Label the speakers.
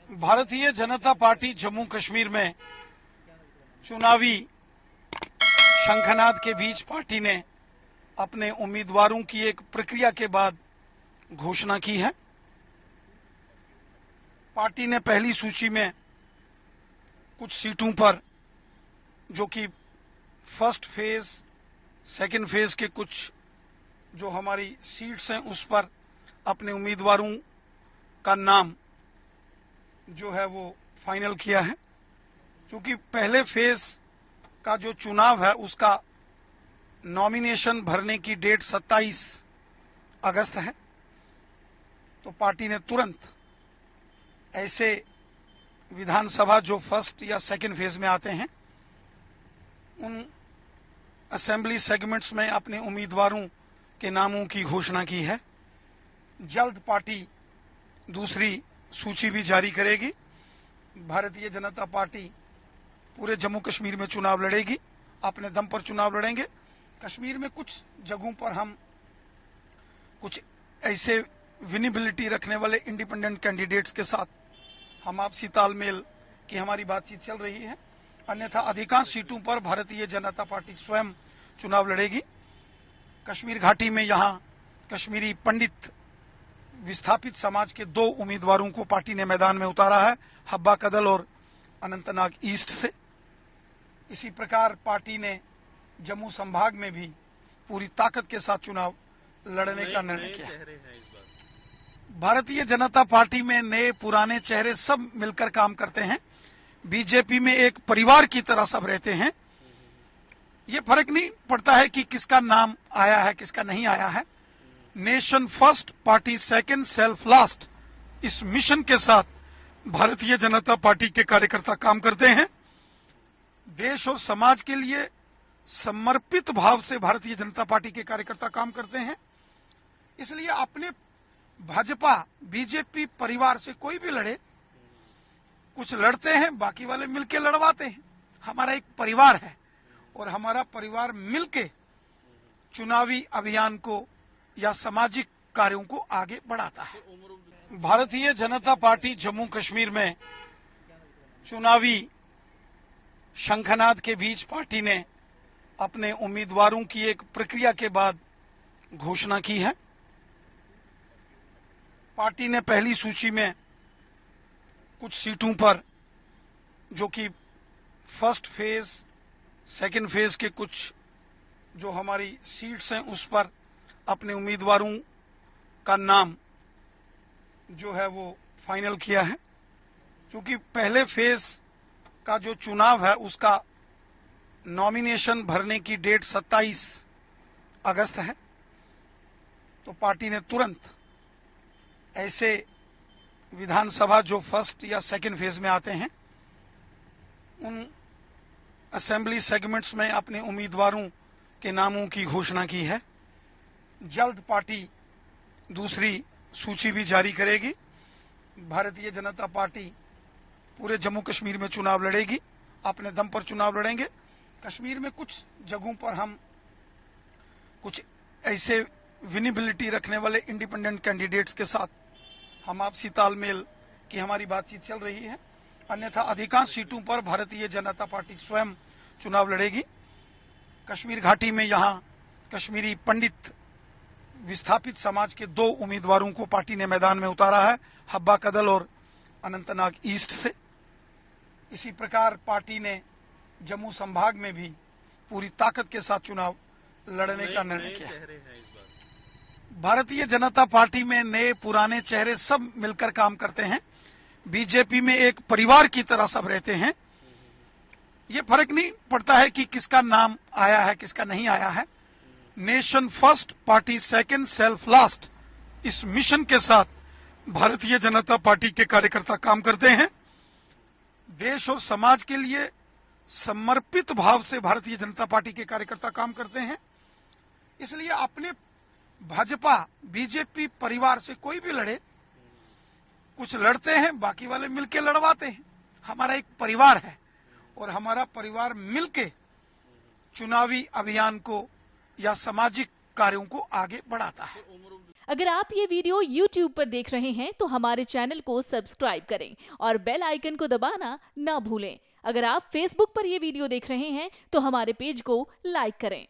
Speaker 1: Bharatiya Janata party Jammu Kashmir में चुनावी शंखनाद के बीच पार्टी ने अपने उम्मीदवारों की एक प्रक्रिया के बाद घोषणा की है। पार्टी ने पहली सूची में कुछ सीटों पर, जो कि फर्स्ट फेज सेकंड फेज के कुछ जो हमारी सीट्स हैं, उस पर अपने उम्मीदवारों का नाम जो है वो फाइनल किया है। क्योंकि पहले फेज का जो चुनाव है उसका नॉमिनेशन भरने की डेट 27 अगस्त है, तो पार्टी ने तुरंत ऐसे विधानसभा जो फर्स्ट या सेकंड फेज में आते हैं उन असेंबली सेगमेंट्स में अपने उम्मीदवारों के नामों की घोषणा की है। जल्द पार्टी दूसरी सूची भी जारी करेगी। भारतीय जनता पार्टी पूरे जम्मू कश्मीर में चुनाव लड़ेगी, अपने दम पर चुनाव लड़ेंगे। कश्मीर में कुछ जगहों पर हम कुछ ऐसे विनिबिलिटी रखने वाले इंडिपेंडेंट कैंडिडेट्स के साथ हम आपसी तालमेल की हमारी बातचीत चल रही है। अन्यथा अधिकांश सीटों पर भारतीय जनता पार्टी स्वयं चुनाव लड़ेगी। कश्मीर घाटी में यहाँ कश्मीरी पंडित विस्थापित समाज के 2 उम्मीदवारों को पार्टी ने मैदान में उतारा है, हब्बा कदल और अनंतनाग ईस्ट से। इसी प्रकार पार्टी ने जम्मू संभाग में भी पूरी ताकत के साथ चुनाव लड़ने का निर्णय किया। भारतीय जनता पार्टी में नए पुराने चेहरे सब मिलकर काम करते हैं। बीजेपी में एक परिवार की तरह सब रहते हैं। ये फर्क नहीं पड़ता है कि किसका नाम आया है किसका नहीं आया है। Nation first party second self last, इस मिशन के साथ भारतीय जनता पार्टी के कार्यकर्ता काम करते हैं। देश और समाज के लिए समर्पित भाव से भारतीय जनता पार्टी के कार्यकर्ता काम करते हैं। इसलिए अपने भाजपा बीजेपी परिवार से कोई भी लड़े, कुछ लड़ते हैं बाकी वाले मिलके लड़वाते हैं। हमारा एक परिवार है और हमारा परिवार मिलके चुनावी अभियान को या सामाजिक कार्यों को आगे बढ़ाता है। भारतीय जनता पार्टी जम्मू कश्मीर में चुनावी शंखनाद के बीच पार्टी ने अपने उम्मीदवारों की एक प्रक्रिया के बाद घोषणा की है। पार्टी ने पहली सूची में कुछ सीटों पर, जो कि फर्स्ट फेज सेकंड फेज के कुछ जो हमारी सीट्स हैं, उस पर अपने उम्मीदवारों का नाम जो है वो फाइनल किया है। क्योंकि पहले फेज का जो चुनाव है उसका नॉमिनेशन भरने की डेट 27 अगस्त है, तो पार्टी ने तुरंत ऐसे विधानसभा जो फर्स्ट या सेकंड फेज में आते हैं उन असेंबली सेगमेंट्स में अपने उम्मीदवारों के नामों की घोषणा की है। जल्द पार्टी दूसरी सूची भी जारी करेगी। भारतीय जनता पार्टी पूरे जम्मू कश्मीर में चुनाव लड़ेगी, अपने दम पर चुनाव लड़ेंगे। कश्मीर में कुछ जगहों पर हम कुछ ऐसे विनिबिलिटी रखने वाले इंडिपेंडेंट कैंडिडेट्स के साथ हम आपसी तालमेल की हमारी बातचीत चल रही है। अन्यथा अधिकांश सीटों पर भारतीय जनता पार्टी स्वयं चुनाव लड़ेगी। कश्मीर घाटी में यहाँ कश्मीरी पंडित विस्थापित समाज के 2 उम्मीदवारों को पार्टी ने मैदान में उतारा है, हब्बा कदल और अनंतनाग ईस्ट से। इसी प्रकार पार्टी ने जम्मू संभाग में भी पूरी ताकत के साथ चुनाव लड़ने का निर्णय किया। भारतीय जनता पार्टी में नए पुराने चेहरे सब मिलकर काम करते हैं। बीजेपी में एक परिवार की तरह सब रहते हैं। ये फर्क नहीं पड़ता है कि किसका नाम आया है किसका नहीं आया है। Nation first party second self last, इस मिशन के साथ भारतीय जनता पार्टी के कार्यकर्ता काम करते हैं। देश और समाज के लिए समर्पित भाव से भारतीय जनता पार्टी के कार्यकर्ता काम करते हैं। इसलिए अपने भाजपा बीजेपी परिवार से कोई भी लड़े, कुछ लड़ते हैं बाकी वाले मिलके लड़वाते हैं। हमारा एक परिवार है और हमारा परिवार मिलके चुनावी अभियान को या सामाजिक कार्यों को आगे बढ़ाता है।
Speaker 2: अगर आप ये वीडियो YouTube पर देख रहे हैं तो हमारे चैनल को सब्सक्राइब करें और बेल आइकन को दबाना ना भूलें। अगर आप Facebook पर ये वीडियो देख रहे हैं तो हमारे पेज को लाइक करें।